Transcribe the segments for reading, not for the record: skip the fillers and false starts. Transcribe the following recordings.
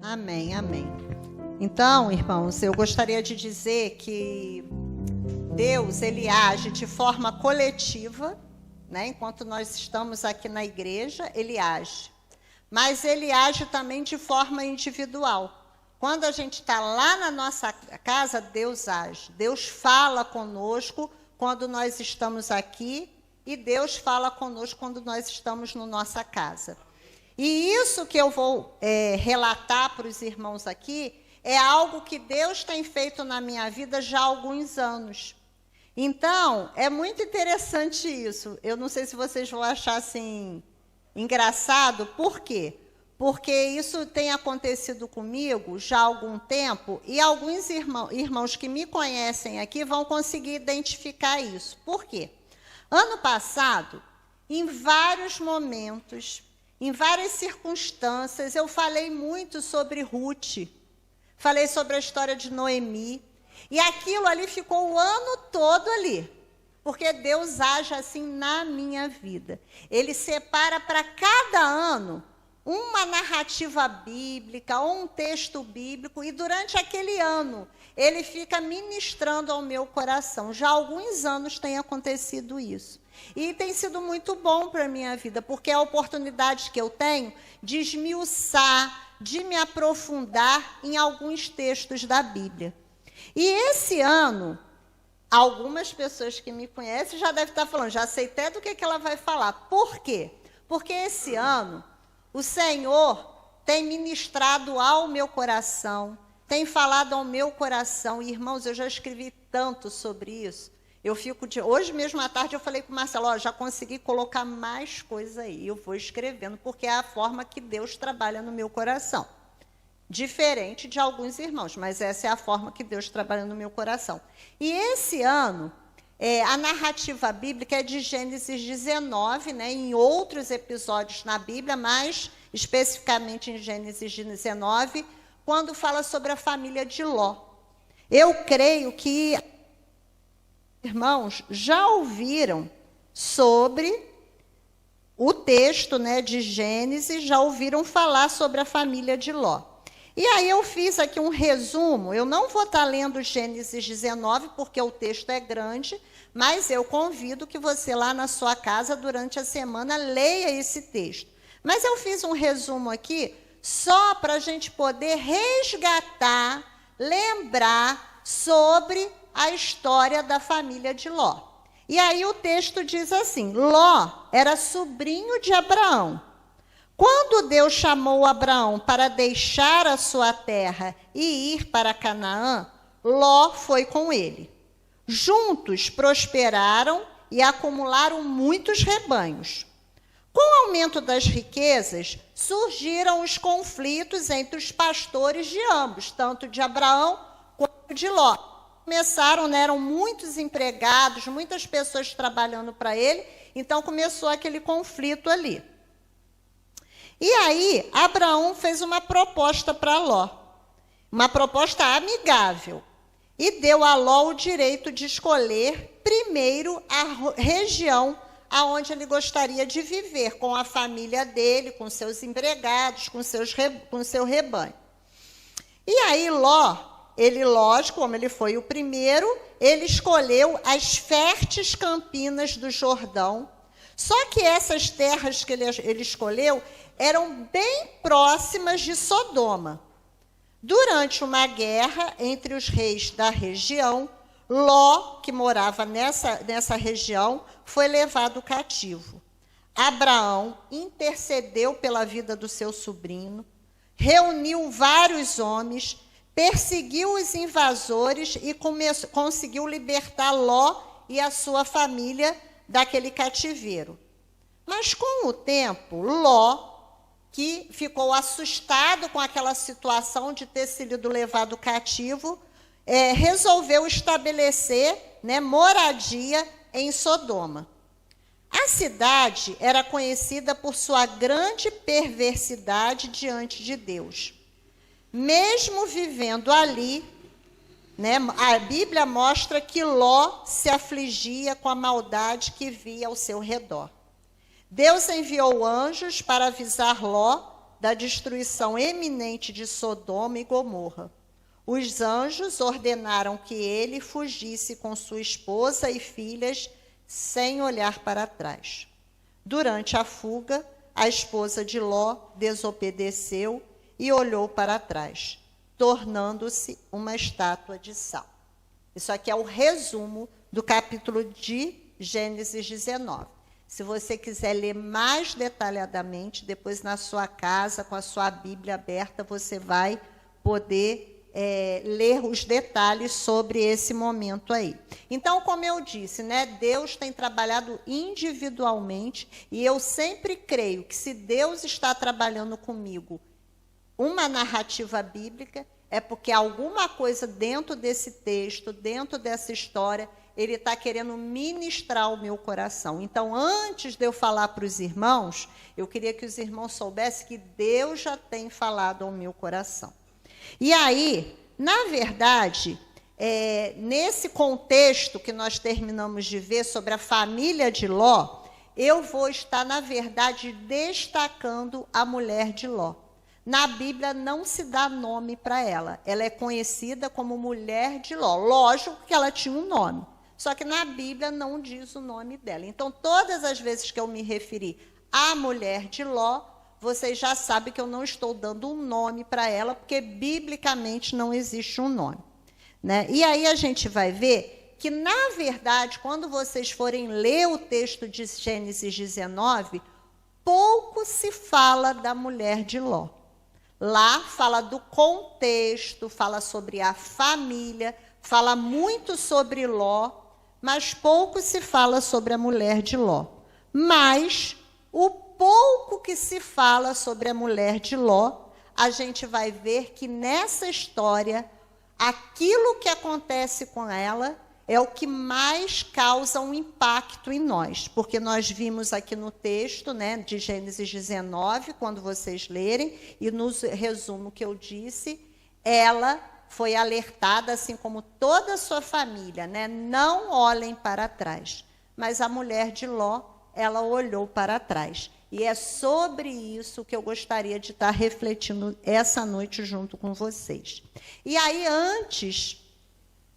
Amém, amém. Então, irmãos, eu gostaria de dizer que Deus, ele age de forma coletiva, né? Enquanto nós estamos aqui na igreja, ele age. Mas ele age também de forma individual. Quando a gente está lá na nossa casa, Deus age. Deus fala conosco quando nós estamos aqui e Deus fala conosco quando nós estamos na nossa casa. E isso que eu vou relatar para os irmãos aqui é algo que Deus tem feito na minha vida já há alguns anos. Então, é muito interessante isso. Eu não sei se vocês vão achar assim engraçado. Por quê? Porque isso tem acontecido comigo já há algum tempo e alguns irmãos que me conhecem aqui vão conseguir identificar isso. Por quê? Ano passado, em vários momentos, em várias circunstâncias, eu falei muito sobre Ruth, falei sobre a história de Noemi, e aquilo ali ficou o ano todo ali, porque Deus age assim na minha vida. Ele separa para cada ano uma narrativa bíblica, ou um texto bíblico, e durante aquele ano, ele fica ministrando ao meu coração. Já há alguns anos tem acontecido isso. E tem sido muito bom para a minha vida, porque é a oportunidade que eu tenho de esmiuçar, de me aprofundar em alguns textos da Bíblia. E esse ano, algumas pessoas que me conhecem já devem estar falando, já sei até do que ela vai falar. Por quê? Porque esse ano, o Senhor tem ministrado ao meu coração, tem falado ao meu coração. E, irmãos, eu já escrevi tanto sobre isso. Hoje mesmo à tarde eu falei com o Marcelo, já consegui colocar mais coisa aí. Eu vou escrevendo, porque é a forma que Deus trabalha no meu coração. Diferente de alguns irmãos, mas essa é a forma que Deus trabalha no meu coração. E esse ano, a narrativa bíblica é de Gênesis 19, né, em outros episódios na Bíblia, mas especificamente em Gênesis 19, quando fala sobre a família de Ló. Eu creio que irmãos já ouviram sobre o texto, né, de Gênesis, já ouviram falar sobre a família de Ló. E aí eu fiz aqui um resumo. Eu não vou estar lendo Gênesis 19, porque o texto é grande, mas eu convido que você lá na sua casa, durante a semana, leia esse texto. Mas eu fiz um resumo aqui, só para a gente poder resgatar, lembrar sobre a história da família de Ló. E aí o texto diz assim: Ló era sobrinho de Abraão. Quando Deus chamou Abraão para deixar a sua terra e ir para Canaã, Ló foi com ele. Juntos prosperaram e acumularam muitos rebanhos. Com o aumento das riquezas, surgiram os conflitos entre os pastores de ambos, tanto de Abraão quanto de Ló. Começaram, né, eram muitos empregados, muitas pessoas trabalhando para ele, então começou aquele conflito ali. E aí, Abraão fez uma proposta para Ló, uma proposta amigável, e deu a Ló o direito de escolher primeiro a região aonde ele gostaria de viver, com a família dele, com seus empregados, com seu rebanho. E aí Ló, ele, lógico, como ele foi o primeiro, ele escolheu as férteis campinas do Jordão. Só que essas terras que ele escolheu eram bem próximas de Sodoma. Durante uma guerra entre os reis da região, Ló, que morava nessa região, foi levado cativo. Abraão intercedeu pela vida do seu sobrinho, reuniu vários homens, perseguiu os invasores e conseguiu libertar Ló e a sua família daquele cativeiro. Mas, com o tempo, Ló, que ficou assustado com aquela situação de ter sido levado cativo, resolveu estabelecer, né, moradia em Sodoma. A cidade era conhecida por sua grande perversidade diante de Deus. Mesmo vivendo ali, né, a Bíblia mostra que Ló se afligia com a maldade que via ao seu redor. Deus enviou anjos para avisar Ló da destruição eminente de Sodoma e Gomorra. Os anjos ordenaram que ele fugisse com sua esposa e filhas sem olhar para trás. Durante a fuga, a esposa de Ló desobedeceu e olhou para trás, tornando-se uma estátua de sal. Isso aqui é o resumo do capítulo de Gênesis 19. Se você quiser ler mais detalhadamente, depois na sua casa, com a sua Bíblia aberta, você vai poder ler os detalhes sobre esse momento aí. Então, como eu disse, né, Deus tem trabalhado individualmente, e eu sempre creio que se Deus está trabalhando comigo uma narrativa bíblica, é porque alguma coisa dentro desse texto, dentro dessa história, ele está querendo ministrar o meu coração. Então, antes de eu falar para os irmãos, eu queria que os irmãos soubessem que Deus já tem falado ao meu coração. E aí, na verdade, nesse contexto que nós terminamos de ver sobre a família de Ló, eu vou estar, na verdade, destacando a mulher de Ló. Na Bíblia não se dá nome para ela. Ela é conhecida como mulher de Ló. Lógico que ela tinha um nome, só que na Bíblia não diz o nome dela. Então, todas as vezes que eu me referi à mulher de Ló, vocês já sabem que eu não estou dando um nome para ela, porque biblicamente não existe um nome, né? E aí a gente vai ver que, na verdade, quando vocês forem ler o texto de Gênesis 19, pouco se fala da mulher de Ló. Lá fala do contexto, fala sobre a família, fala muito sobre Ló, mas pouco se fala sobre a mulher de Ló. Mas o pouco que se fala sobre a mulher de Ló, a gente vai ver que nessa história, aquilo que acontece com ela é o que mais causa um impacto em nós, porque nós vimos aqui no texto, né, de Gênesis 19, quando vocês lerem, e no resumo que eu disse, ela foi alertada, assim como toda a sua família, né, não olhem para trás. Mas a mulher de Ló, ela olhou para trás. E é sobre isso que eu gostaria de estar refletindo essa noite junto com vocês. E aí, antes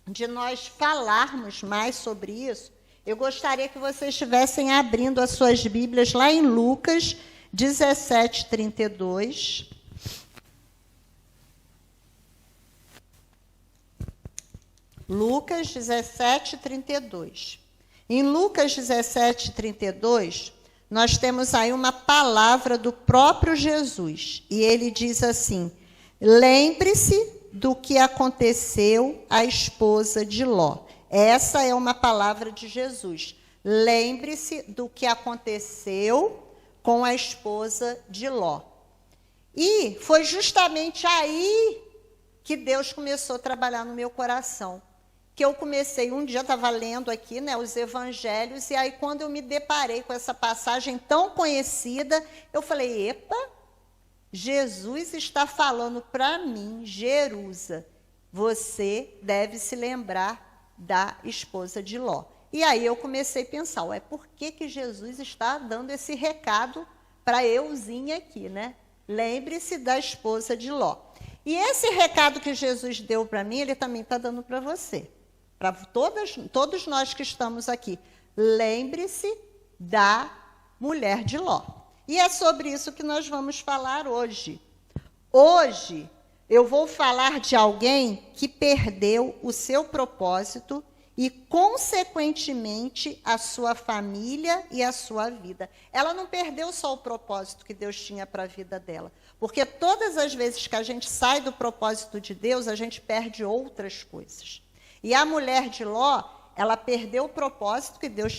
de nós falarmos mais sobre isso, eu gostaria que vocês estivessem abrindo as suas Bíblias lá em Lucas 17, 32. Lucas 17, 32. Em Lucas 17, 32... nós temos aí uma palavra do próprio Jesus. E ele diz assim: lembre-se do que aconteceu à esposa de Ló. Essa é uma palavra de Jesus. Lembre-se do que aconteceu com a esposa de Ló. E foi justamente aí que Deus começou a trabalhar no meu coração. Que eu comecei, um dia estava lendo aqui, né, os evangelhos, e aí quando eu me deparei com essa passagem tão conhecida, eu falei, epa, Jesus está falando para mim, Jerusa, você deve se lembrar da esposa de Ló. E aí eu comecei a pensar, por que Jesus está dando esse recado para euzinha aqui, né? Lembre-se da esposa de Ló. E esse recado que Jesus deu para mim, ele também está dando para você. Para todos nós que estamos aqui, lembre-se da mulher de Ló. E é sobre isso que nós vamos falar hoje. Hoje, eu vou falar de alguém que perdeu o seu propósito e, consequentemente, a sua família e a sua vida. Ela não perdeu só o propósito que Deus tinha para a vida dela, porque todas as vezes que a gente sai do propósito de Deus, a gente perde outras coisas. E a mulher de Ló, ela perdeu o propósito que Deus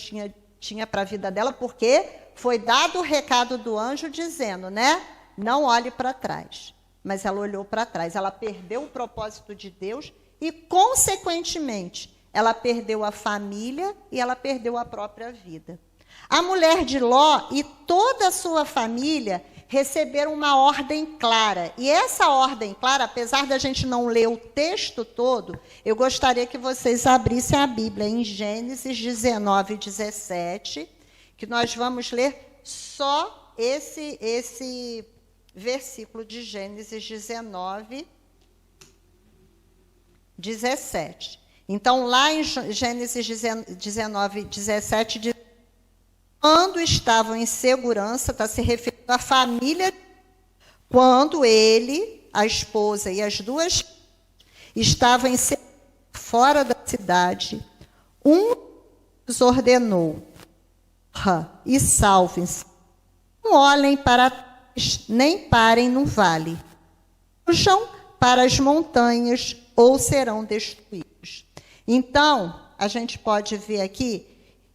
tinha para a vida dela, porque foi dado o recado do anjo dizendo, né? Não olhe para trás. Mas ela olhou para trás. Ela perdeu o propósito de Deus e, consequentemente, ela perdeu a família e ela perdeu a própria vida. A mulher de Ló e toda a sua família receberam uma ordem clara. E essa ordem clara, apesar da gente não ler o texto todo, eu gostaria que vocês abrissem a Bíblia em Gênesis 19, 17, que nós vamos ler só versículo de Gênesis 19, 17. Então, lá em Gênesis 19, 17, diz: quando estavam em segurança, está se referindo à família, quando ele, a esposa e as duas estavam em segurança fora da cidade, um os ordenou: e salvem-se, não olhem para trás, nem parem no vale, fujam para as montanhas ou serão destruídos. Então, a gente pode ver aqui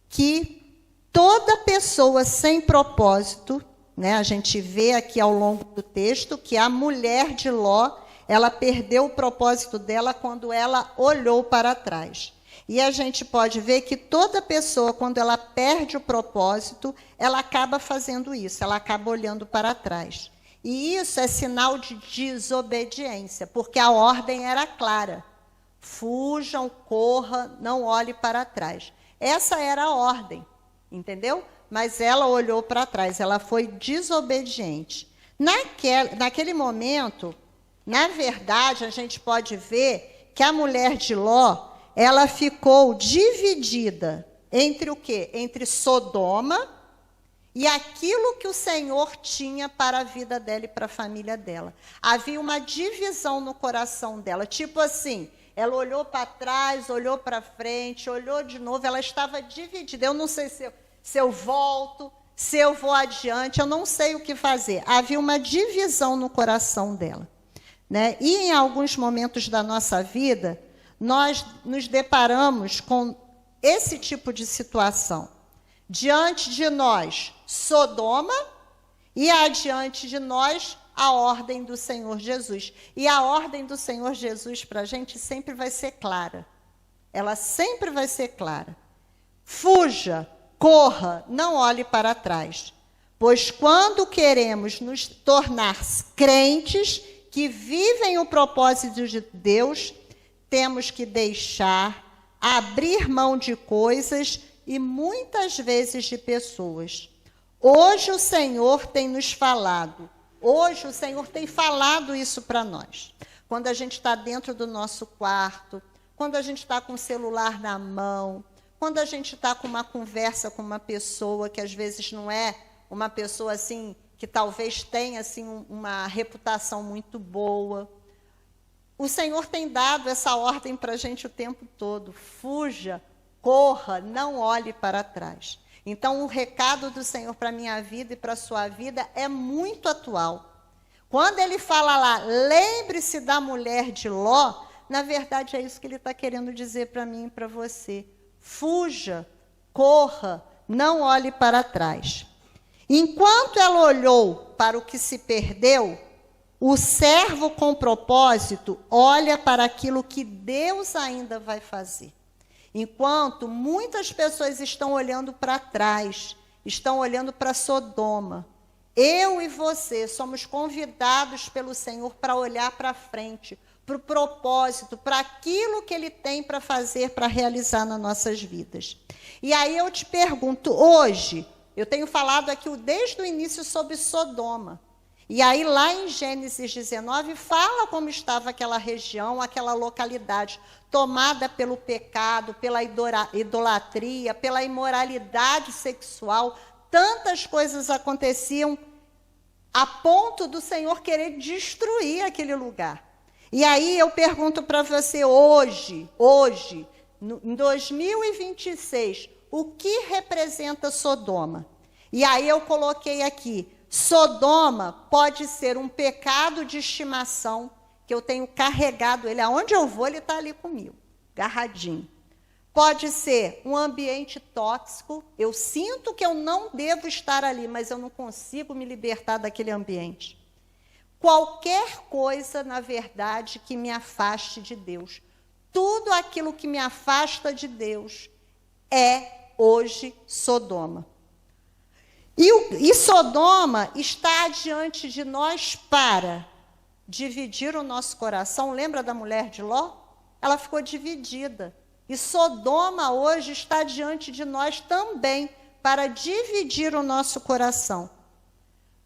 que toda pessoa sem propósito, né, a gente vê aqui ao longo do texto que a mulher de Ló, ela perdeu o propósito dela quando ela olhou para trás. E a gente pode ver que toda pessoa, quando ela perde o propósito, ela acaba fazendo isso, ela acaba olhando para trás. E isso é sinal de desobediência, porque a ordem era clara: fujam, corra, não olhe para trás. Essa era a ordem, entendeu? Mas ela olhou para trás, ela foi desobediente. Naquele momento, na verdade, a gente pode ver que a mulher de Ló, ela ficou dividida entre o quê? Entre Sodoma e aquilo que o Senhor tinha para a vida dela e para a família dela. Havia uma divisão no coração dela, tipo assim, ela olhou para trás, olhou para frente, olhou de novo, ela estava dividida. Eu não sei se eu volto, se eu vou adiante, eu não sei o que fazer. Havia uma divisão no coração dela, né? E em alguns momentos da nossa vida, nós nos deparamos com esse tipo de situação. Diante de nós, Sodoma, e adiante de nós, a ordem do Senhor Jesus. E a ordem do Senhor Jesus para a gente sempre vai ser clara. Ela sempre vai ser clara. Fuja, corra, não olhe para trás. Pois quando queremos nos tornar crentes que vivem o propósito de Deus, temos que deixar, abrir mão de coisas e muitas vezes de pessoas. Hoje o Senhor tem nos falado, hoje o Senhor tem falado isso para nós. Quando a gente está dentro do nosso quarto, quando a gente está com o celular na mão, quando a gente está com uma conversa com uma pessoa que às vezes não é uma pessoa assim, que talvez tenha assim, uma reputação muito boa. O Senhor tem dado essa ordem para a gente o tempo todo: fuja, corra, não olhe para trás. Então, o recado do Senhor para a minha vida e para a sua vida é muito atual. Quando ele fala lá, lembre-se da mulher de Ló, na verdade é isso que ele está querendo dizer para mim e para você. Fuja, corra, não olhe para trás. Enquanto ela olhou para o que se perdeu, o servo com propósito olha para aquilo que Deus ainda vai fazer. Enquanto muitas pessoas estão olhando para trás, estão olhando para Sodoma, eu e você somos convidados pelo Senhor para olhar para frente, para o propósito, para aquilo que Ele tem para fazer, para realizar nas nossas vidas. E aí eu te pergunto, hoje, eu tenho falado aqui desde o início sobre Sodoma. E aí lá em Gênesis 19, fala como estava aquela região, aquela localidade, tomada pelo pecado, pela idolatria, pela imoralidade sexual. Tantas coisas aconteciam a ponto do Senhor querer destruir aquele lugar. E aí eu pergunto para você hoje, em 2026, o que representa Sodoma? E aí eu coloquei aqui, Sodoma pode ser um pecado de estimação, que eu tenho carregado ele, aonde eu vou ele está ali comigo, agarradinho. Pode ser um ambiente tóxico, eu sinto que eu não devo estar ali, mas eu não consigo me libertar daquele ambiente. Qualquer coisa, na verdade, que me afaste de Deus. Tudo aquilo que me afasta de Deus é, hoje, Sodoma. E Sodoma está diante de nós para dividir o nosso coração. Lembra da mulher de Ló? Ela ficou dividida. E Sodoma hoje está diante de nós também para dividir o nosso coração.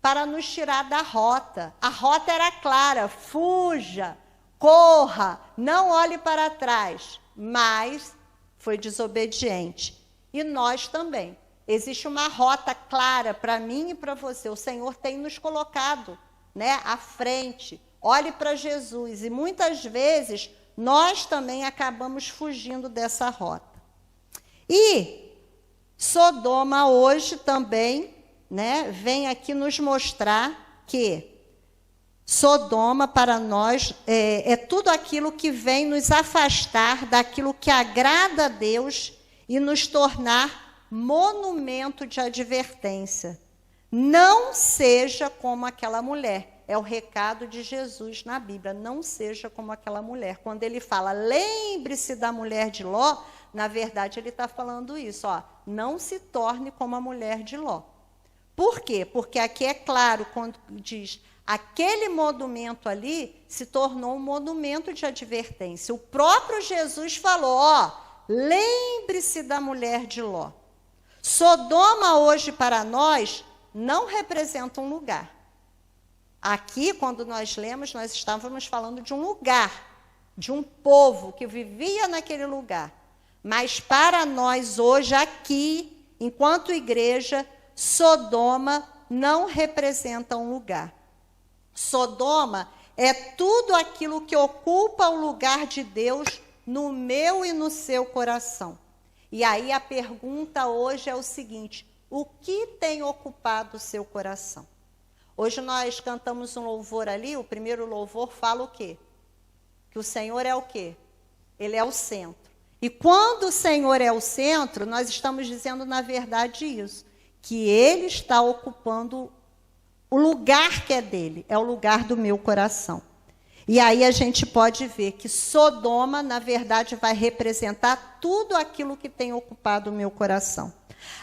para nos tirar da rota. A rota era clara: fuja, corra, não olhe para trás. Mas foi desobediente. E nós também. Existe uma rota clara para mim e para você. O Senhor tem nos colocado, né, à frente. Olhe para Jesus. E muitas vezes nós também acabamos fugindo dessa rota. E Sodoma hoje também, né, vem aqui nos mostrar que Sodoma para nós é tudo aquilo que vem nos afastar daquilo que agrada a Deus e nos tornar monumento de advertência. Não seja como aquela mulher. É o recado de Jesus na Bíblia. Não seja como aquela mulher. Quando ele fala, lembre-se da mulher de Ló, na verdade ele está falando isso. Ó, não se torne como a mulher de Ló. Por quê? Porque aqui é claro, quando diz, aquele monumento ali se tornou um monumento de advertência. O próprio Jesus falou, ó, lembre-se da mulher de Ló. Sodoma hoje para nós não representa um lugar. Aqui, quando nós lemos, nós estávamos falando de um lugar, de um povo que vivia naquele lugar. Mas para nós hoje, aqui, enquanto igreja, Sodoma não representa um lugar. Sodoma é tudo aquilo que ocupa o lugar de Deus no meu e no seu coração. E aí a pergunta hoje é o seguinte: o que tem ocupado o seu coração? Hoje nós cantamos um louvor ali, o primeiro louvor fala o quê? Que o Senhor é o quê? Ele é o centro. E quando o Senhor é o centro, nós estamos dizendo na verdade isso, que Ele está ocupando o lugar que é dele, é o lugar do meu coração. E aí a gente pode ver que Sodoma, na verdade, vai representar tudo aquilo que tem ocupado o meu coração.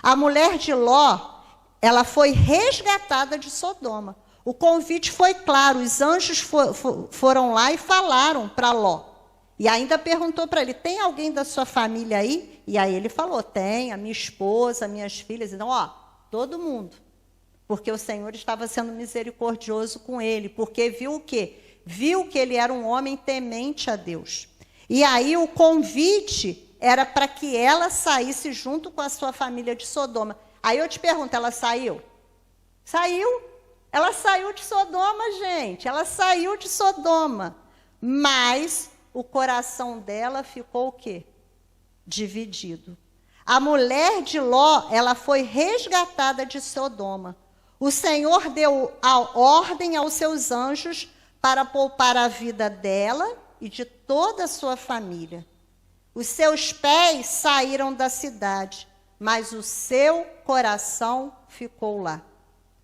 A mulher de Ló, ela foi resgatada de Sodoma. O convite foi claro, os anjos foram lá e falaram para Ló. E ainda perguntou para ele, tem alguém da sua família aí? E aí ele falou, tem, a minha esposa, minhas filhas. Então, ó, todo mundo. Porque o Senhor estava sendo misericordioso com ele. Porque viu o quê? Viu que ele era um homem temente a Deus. E aí o convite era para que ela saísse junto com a sua família de Sodoma. Aí eu te pergunto, ela saiu? Saiu? Ela saiu de Sodoma, gente. Ela saiu de Sodoma. Mas o coração dela ficou o quê? Dividido. A mulher de Ló, ela foi resgatada de Sodoma. O Senhor deu a ordem aos seus anjos para poupar a vida dela e de toda a sua família. Os seus pés saíram da cidade, mas o seu coração ficou lá.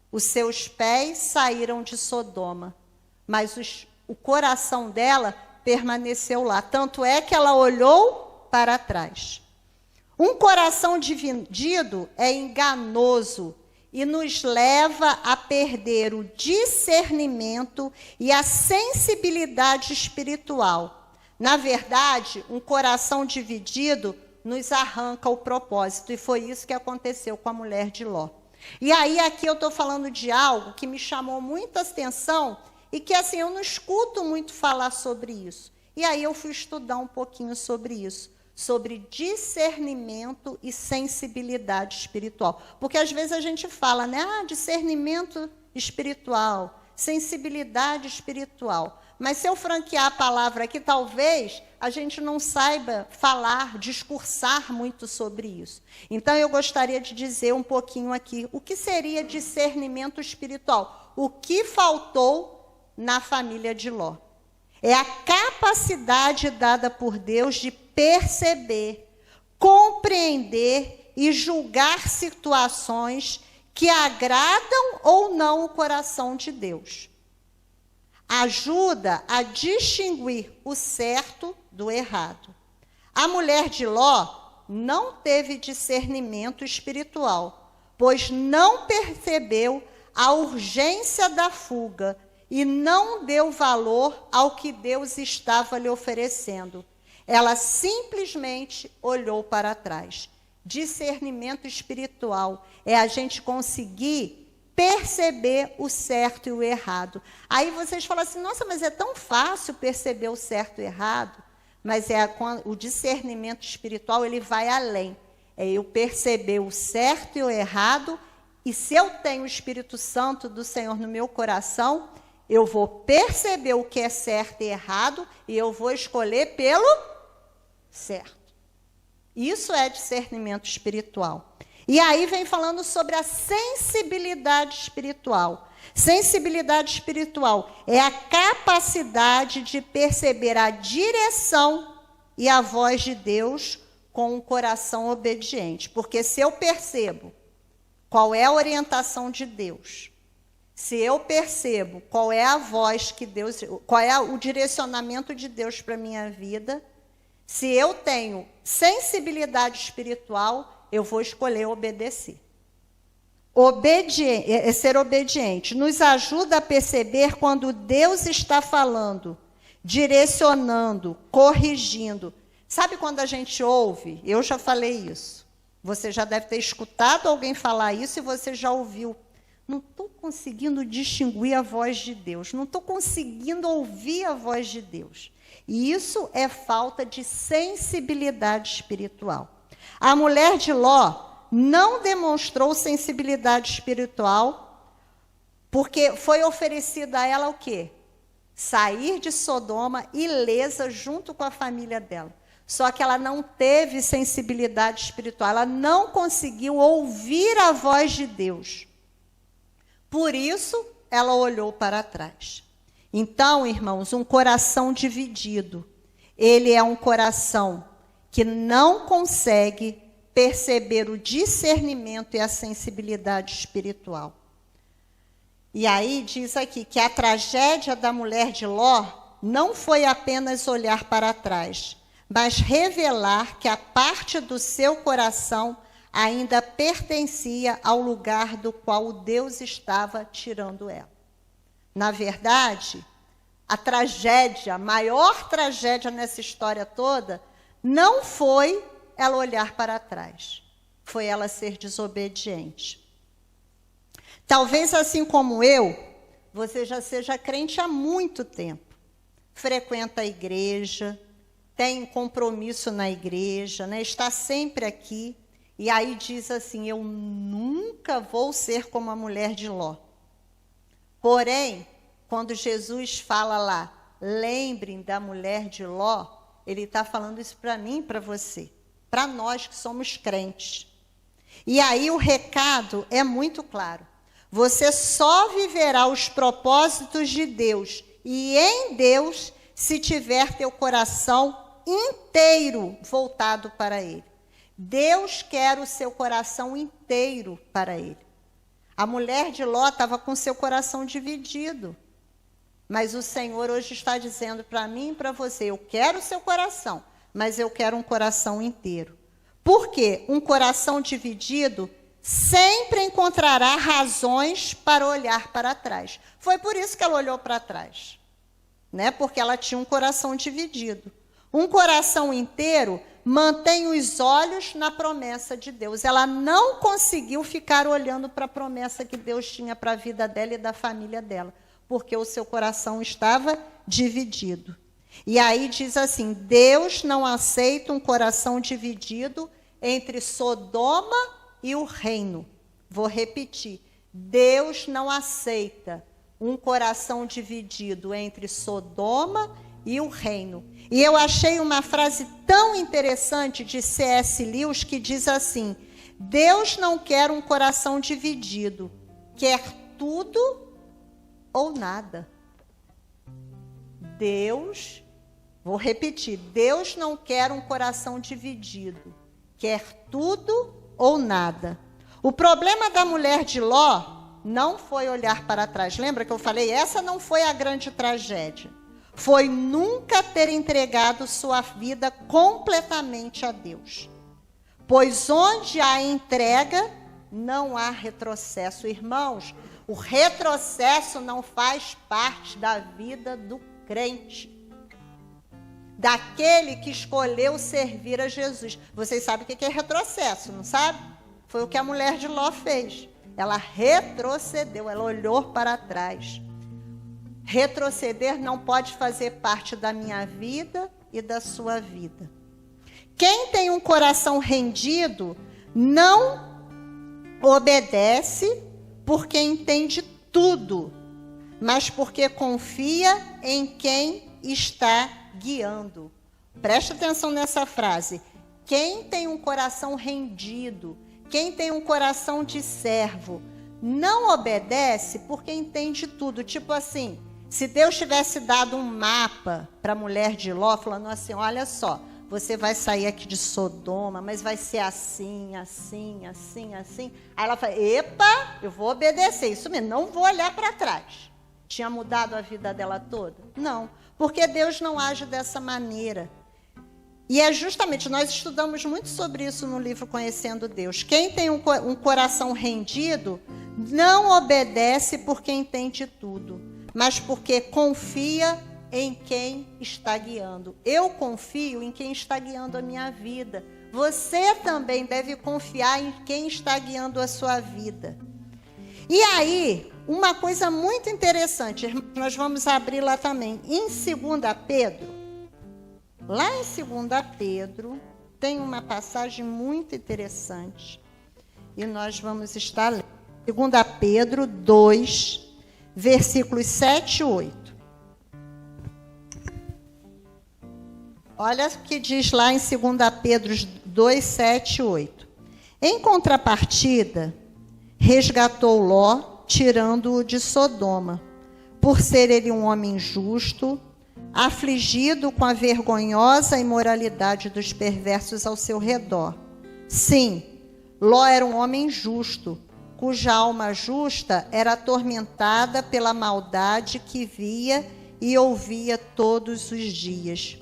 Os seus pés saíram de Sodoma, mas o coração dela permaneceu lá. Tanto é que ela olhou para trás. Um coração dividido é enganoso e nos leva a perder o discernimento e a sensibilidade espiritual. Na verdade, um coração dividido nos arranca o propósito, e foi isso que aconteceu com a mulher de Ló. E aí, aqui eu estou falando de algo que me chamou muita atenção e que, assim, eu não escuto muito falar sobre isso. E aí eu fui estudar um pouquinho sobre isso, sobre discernimento e sensibilidade espiritual. Porque às vezes a gente fala, né? Discernimento espiritual, sensibilidade espiritual. Mas se eu franquear a palavra aqui, talvez a gente não saiba falar, discursar muito sobre isso. Então eu gostaria de dizer um pouquinho aqui, o que seria discernimento espiritual? O que faltou na família de Ló? É a capacidade dada por Deus de perceber, compreender e julgar situações que agradam ou não o coração de Deus. Ajuda a distinguir o certo do errado. A mulher de Ló não teve discernimento espiritual, pois não percebeu a urgência da fuga e não deu valor ao que Deus estava lhe oferecendo. Ela simplesmente olhou para trás. Discernimento espiritual é a gente conseguir perceber o certo e o errado. Aí vocês falam assim, nossa, mas é tão fácil perceber o certo e o errado. Mas o discernimento espiritual, ele vai além. É eu perceber o certo e o errado, e se eu tenho o Espírito Santo do Senhor no meu coração, eu vou perceber o que é certo e errado, e eu vou escolher pelo certo. Isso é discernimento espiritual. E aí vem falando sobre a sensibilidade espiritual. Sensibilidade espiritual é a capacidade de perceber a direção e a voz de Deus com um coração obediente. Porque se eu percebo qual é a orientação de Deus, se eu percebo qual é a voz que Deus, qual é o direcionamento de Deus para a minha vida, se eu tenho sensibilidade espiritual, eu vou escolher obedecer. Ser obediente nos ajuda a perceber quando Deus está falando, direcionando, corrigindo. Sabe quando a gente ouve? Eu já falei isso. Você já deve ter escutado alguém falar isso e você já ouviu. Não estou conseguindo distinguir a voz de Deus. Não estou conseguindo ouvir a voz de Deus. E isso é falta de sensibilidade espiritual. A mulher de Ló não demonstrou sensibilidade espiritual, porque foi oferecida a ela o quê? Sair de Sodoma ilesa junto com a família dela. Só que ela não teve sensibilidade espiritual, ela não conseguiu ouvir a voz de Deus. Por isso, ela olhou para trás. Então, irmãos, um coração dividido, ele é um coração que não consegue perceber o discernimento e a sensibilidade espiritual. E aí diz aqui que a tragédia da mulher de Ló não foi apenas olhar para trás, mas revelar que a parte do seu coração ainda pertencia ao lugar do qual Deus estava tirando ela. Na verdade, a tragédia, a maior tragédia nessa história toda, não foi ela olhar para trás, foi ela ser desobediente. Talvez assim como eu, você já seja crente há muito tempo, frequenta a igreja, tem compromisso na igreja, né? Está sempre aqui, e aí diz assim, eu nunca vou ser como a mulher de Ló. Porém, quando Jesus fala lá, lembrem da mulher de Ló, ele está falando isso para mim e para você, para nós que somos crentes. E aí o recado é muito claro. Você só viverá os propósitos de Deus e em Deus se tiver teu coração inteiro voltado para Ele. Deus quer o seu coração inteiro para Ele. A mulher de Ló estava com seu coração dividido. Mas o Senhor hoje está dizendo para mim e para você, eu quero o seu coração, mas eu quero um coração inteiro. Por quê? Um coração dividido sempre encontrará razões para olhar para trás. Foi por isso que ela olhou para trás, né? Porque ela tinha um coração dividido. Um coração inteiro mantém os olhos na promessa de Deus. Ela não conseguiu ficar olhando para a promessa que Deus tinha para a vida dela e da família dela, porque o seu coração estava dividido. E aí diz assim, Deus não aceita um coração dividido entre Sodoma e o reino. Vou repetir, Deus não aceita um coração dividido entre Sodoma e o reino. E eu achei uma frase tão interessante de C.S. Lewis que diz assim, Deus não quer um coração dividido, quer tudo ou nada. Deus, vou repetir, Deus não quer um coração dividido, quer tudo ou nada. O problema da mulher de Ló não foi olhar para trás. Lembra que eu falei, essa não foi a grande tragédia. Foi nunca ter entregado sua vida completamente a Deus. Pois onde há entrega, não há retrocesso. Irmãos, o retrocesso não faz parte da vida do crente, daquele que escolheu servir a Jesus. Vocês sabem o que é retrocesso, não sabe? Foi o que a mulher de Ló fez. Ela retrocedeu, ela olhou para trás. Retroceder não pode fazer parte da minha vida e da sua vida. Quem tem um coração rendido não obedece porque entende tudo, mas porque confia em quem está guiando. Presta atenção nessa frase. Quem tem um coração rendido, quem tem um coração de servo, não obedece porque entende tudo. Tipo assim, se Deus tivesse dado um mapa para a mulher de Ló, falando assim, olha só, você vai sair aqui de Sodoma, mas vai ser assim, assim, assim, assim. Aí ela fala, epa, eu vou obedecer, isso mesmo, não vou olhar para trás. Tinha mudado a vida dela toda? Não, porque Deus não age dessa maneira. E é justamente, nós estudamos muito sobre isso no livro Conhecendo Deus. Quem tem um coração rendido, não obedece porque entende tudo, mas porque confia em quem está guiando. Eu confio em quem está guiando a minha vida. Você também deve confiar em quem está guiando a sua vida. E aí, uma coisa muito interessante, nós vamos abrir lá também, em 2 Pedro. Lá em 2 Pedro, tem uma passagem muito interessante. E nós vamos estar lendo. 2 Pedro 2, versículos 7 e 8. Olha o que diz lá em 2 Pedro 2, 7 e 8. Em contrapartida, resgatou Ló, tirando-o de Sodoma, por ser ele um homem justo, afligido com a vergonhosa imoralidade dos perversos ao seu redor. Sim, Ló era um homem justo, cuja alma justa era atormentada pela maldade que via e ouvia todos os dias.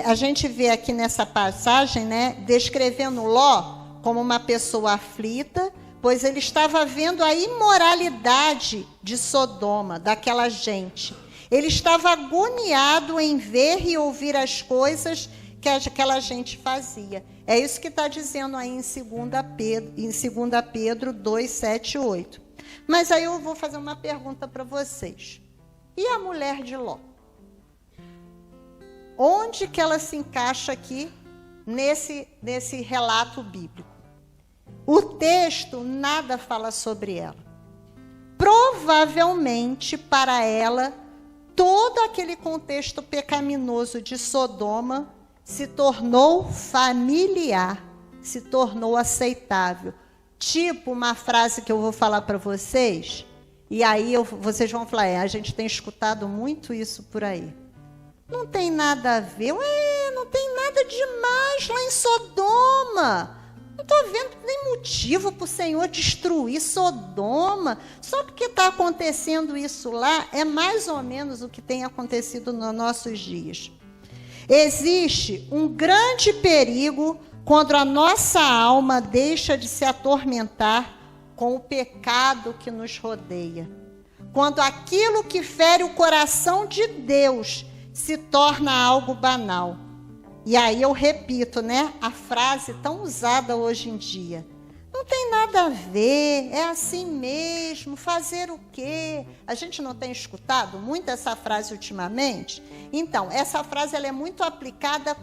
A gente vê aqui nessa passagem, né, descrevendo Ló como uma pessoa aflita, pois ele estava vendo a imoralidade de Sodoma, daquela gente. Ele estava agoniado em ver e ouvir as coisas que aquela gente fazia. É isso que está dizendo aí em 2 Pedro 2, 7 e 8. Mas aí eu vou fazer uma pergunta para vocês. E a mulher de Ló? Onde que ela se encaixa aqui nesse relato bíblico? O texto nada fala sobre ela. Provavelmente, para ela, todo aquele contexto pecaminoso de Sodoma se tornou familiar, se tornou aceitável. Tipo uma frase que eu vou falar para vocês, e aí vocês vão falar, a gente tem escutado muito isso por aí. Não tem nada a ver, não tem nada demais lá em Sodoma. Não estou vendo nem motivo para o Senhor destruir Sodoma. Só porque está acontecendo isso lá, é mais ou menos o que tem acontecido nos nossos dias. Existe um grande perigo quando a nossa alma deixa de se atormentar com o pecado que nos rodeia. Quando aquilo que fere o coração de Deus se torna algo banal. E aí eu repito, né, a frase tão usada hoje em dia. Não tem nada a ver, é assim mesmo, fazer o quê? A gente não tem escutado muito essa frase ultimamente? Então, essa frase ela é muito aplicada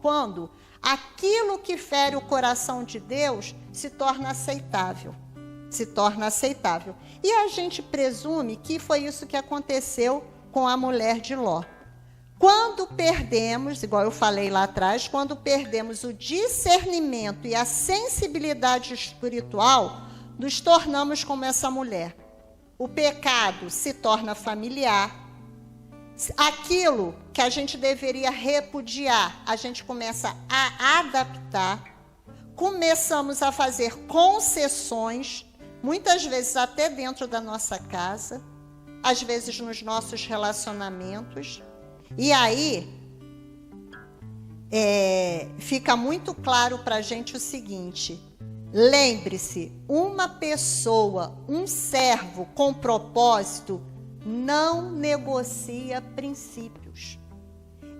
quando aquilo que fere o coração de Deus se torna aceitável. Se torna aceitável. E a gente presume que foi isso que aconteceu com a mulher de Ló. Quando perdemos, igual eu falei lá atrás, quando perdemos o discernimento e a sensibilidade espiritual, nos tornamos como essa mulher. O pecado se torna familiar. Aquilo que a gente deveria repudiar, a gente começa a adaptar. Começamos a fazer concessões, muitas vezes até dentro da nossa casa, às vezes nos nossos relacionamentos. E aí, fica muito claro para a gente o seguinte, lembre-se, uma pessoa, um servo com propósito, não negocia princípios.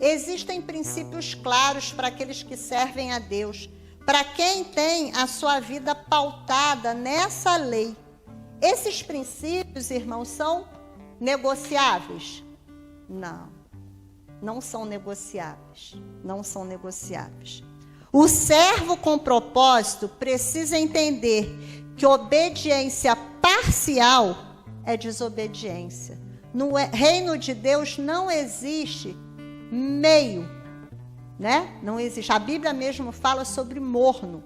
Existem princípios claros para aqueles que servem a Deus, para quem tem a sua vida pautada nessa lei. Esses princípios, irmãos, são negociáveis? Não, não são negociáveis. Não são negociáveis. O servo com propósito precisa entender que obediência parcial é desobediência. No reino de Deus não existe meio, né? Não existe. A Bíblia mesmo fala sobre morno.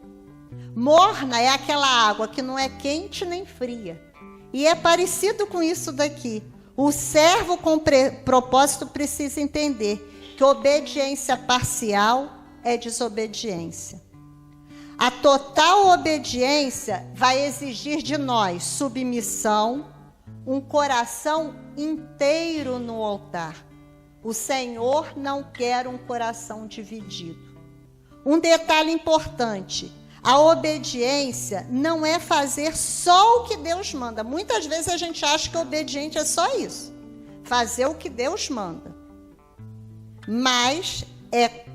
Morna é aquela água que não é quente nem fria. E é parecido com isso daqui. O servo com propósito precisa entender que obediência parcial é desobediência. A total obediência vai exigir de nós submissão, um coração inteiro no altar. O Senhor não quer um coração dividido. Um detalhe importante: a obediência não é fazer só o que Deus manda. Muitas vezes a gente acha que obediente é só isso, fazer o que Deus manda. Mas é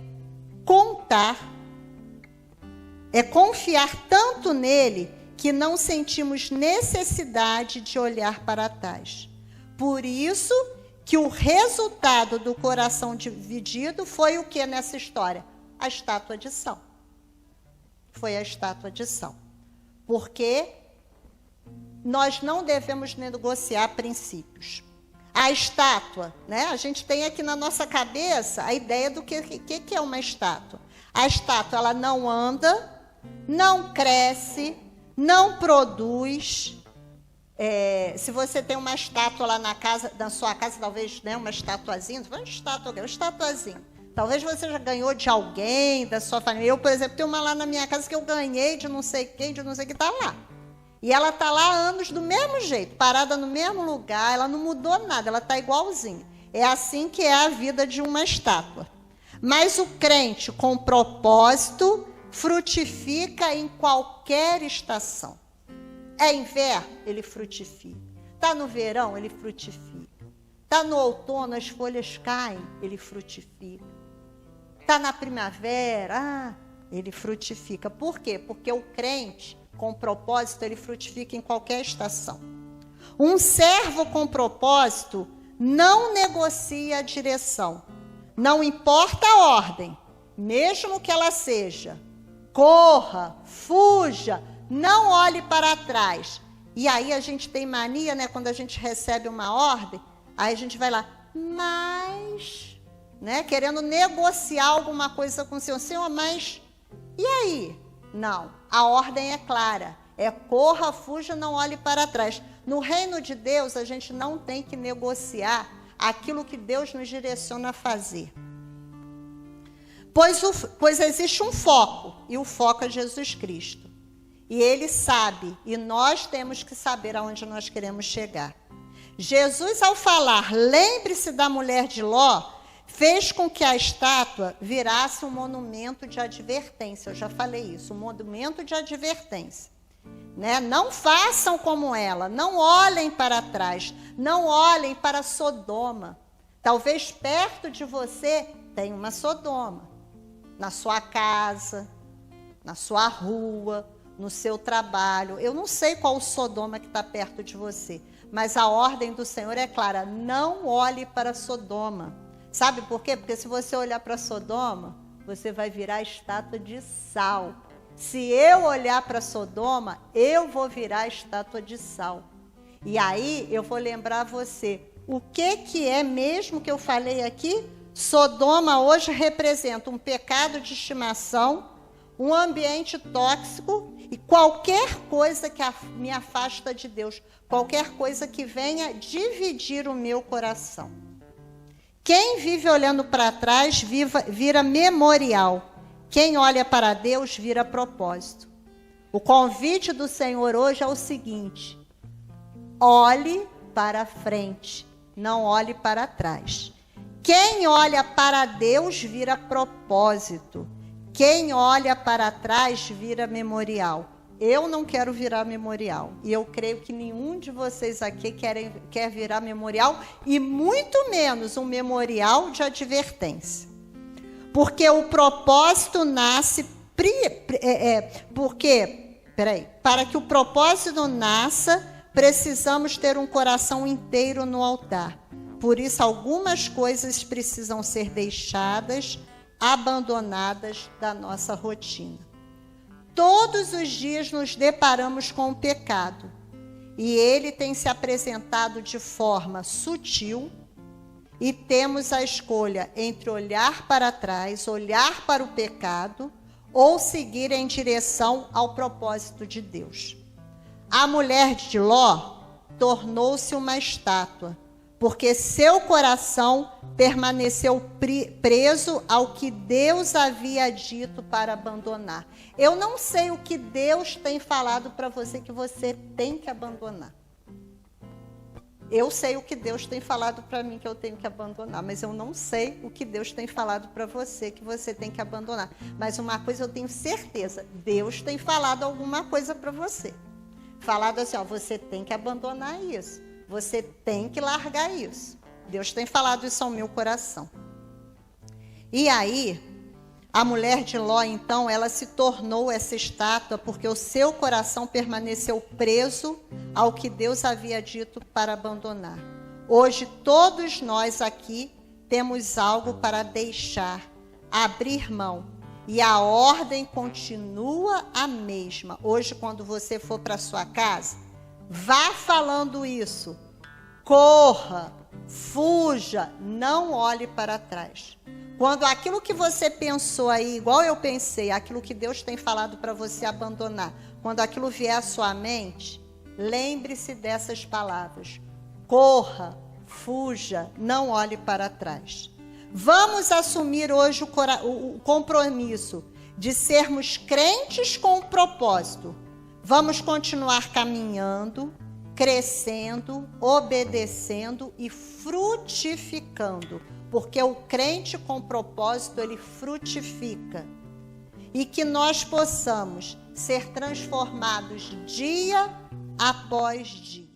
confiar tanto nele que não sentimos necessidade de olhar para trás. Por isso que o resultado do coração dividido foi o que nessa história? A estátua de sal. Foi a estátua de sal. Porque nós não devemos negociar princípios. A estátua, né? A gente tem aqui na nossa cabeça a ideia do que é uma estátua. A estátua, ela não anda, não cresce, não produz. Se você tem uma estátua lá na sua casa, talvez, né, uma estatuazinha, uma estatuazinha. Talvez você já ganhou de alguém, da sua família. Eu, por exemplo, tenho uma lá na minha casa que eu ganhei de não sei quem, está lá. E ela está lá há anos do mesmo jeito, parada no mesmo lugar, ela não mudou nada, ela está igualzinha. É assim que é a vida de uma estátua. Mas o crente com propósito frutifica em qualquer estação. É inverno, ele frutifica. Está no verão, ele frutifica. Está no outono, as folhas caem, ele frutifica. Está na primavera, ele frutifica. Por quê? Porque o crente com propósito, ele frutifica em qualquer estação. Um servo com propósito não negocia a direção. Não importa a ordem, mesmo que ela seja corra, fuja, não olhe para trás. E aí a gente tem mania, né, quando a gente recebe uma ordem, aí a gente vai lá, mas, né, querendo negociar alguma coisa com o Senhor, mas e aí? Não, a ordem é clara, é corra, fuja, não olhe para trás. No reino de Deus, a gente não tem que negociar aquilo que Deus nos direciona a fazer. Pois existe um foco, e o foco é Jesus Cristo. E Ele sabe, e nós temos que saber aonde nós queremos chegar. Jesus, ao falar, lembre-se da mulher de Ló, fez com que a estátua virasse um monumento de advertência. Eu já falei isso, um monumento de advertência. Né? Não façam como ela, não olhem para trás, não olhem para Sodoma. Talvez perto de você tenha uma Sodoma. Na sua casa, na sua rua, no seu trabalho. Eu não sei qual o Sodoma que está perto de você, mas a ordem do Senhor é clara, não olhe para Sodoma. Sabe por quê? Porque se você olhar para Sodoma, você vai virar estátua de sal. Se eu olhar para Sodoma, eu vou virar estátua de sal. E aí eu vou lembrar você, o que é mesmo que eu falei aqui? Sodoma hoje representa um pecado de estimação, um ambiente tóxico e qualquer coisa que me afasta de Deus, qualquer coisa que venha dividir o meu coração. Quem vive olhando para trás vira memorial. Quem olha para Deus vira propósito. O convite do Senhor hoje é o seguinte: olhe para frente, não olhe para trás. Quem olha para Deus vira propósito. Quem olha para trás vira memorial. Eu não quero virar memorial. E eu creio que nenhum de vocês aqui quer virar memorial, e muito menos um memorial de advertência. Porque o propósito nasce para que o propósito nasça, precisamos ter um coração inteiro no altar. Por isso, algumas coisas precisam ser deixadas, abandonadas da nossa rotina. Todos os dias nos deparamos com o pecado, e ele tem se apresentado de forma sutil, e temos a escolha entre olhar para trás, olhar para o pecado, ou seguir em direção ao propósito de Deus. A mulher de Ló tornou-se uma estátua, porque seu coração permaneceu preso ao que Deus havia dito para abandonar. Eu não sei o que Deus tem falado para você que você tem que abandonar. Eu sei o que Deus tem falado para mim que eu tenho que abandonar, mas eu não sei o que Deus tem falado para você que você tem que abandonar. Mas uma coisa eu tenho certeza, Deus tem falado alguma coisa para você. Falado assim, ó, você tem que abandonar isso, você tem que largar isso. Deus tem falado isso ao meu coração. E aí, a mulher de Ló, então, ela se tornou essa estátua porque o seu coração permaneceu preso ao que Deus havia dito para abandonar. Hoje, todos nós aqui temos algo para deixar, abrir mão. E a ordem continua a mesma. Hoje, quando você for para sua casa, vá falando isso. Corra, fuja, não olhe para trás. Quando aquilo que você pensou aí, igual eu pensei, aquilo que Deus tem falado para você abandonar, quando aquilo vier à sua mente, lembre-se dessas palavras. Corra, fuja, não olhe para trás. Vamos assumir hoje o compromisso de sermos crentes com propósito. Vamos continuar caminhando, crescendo, obedecendo e frutificando. Porque o crente com propósito, ele frutifica. E que nós possamos ser transformados dia após dia.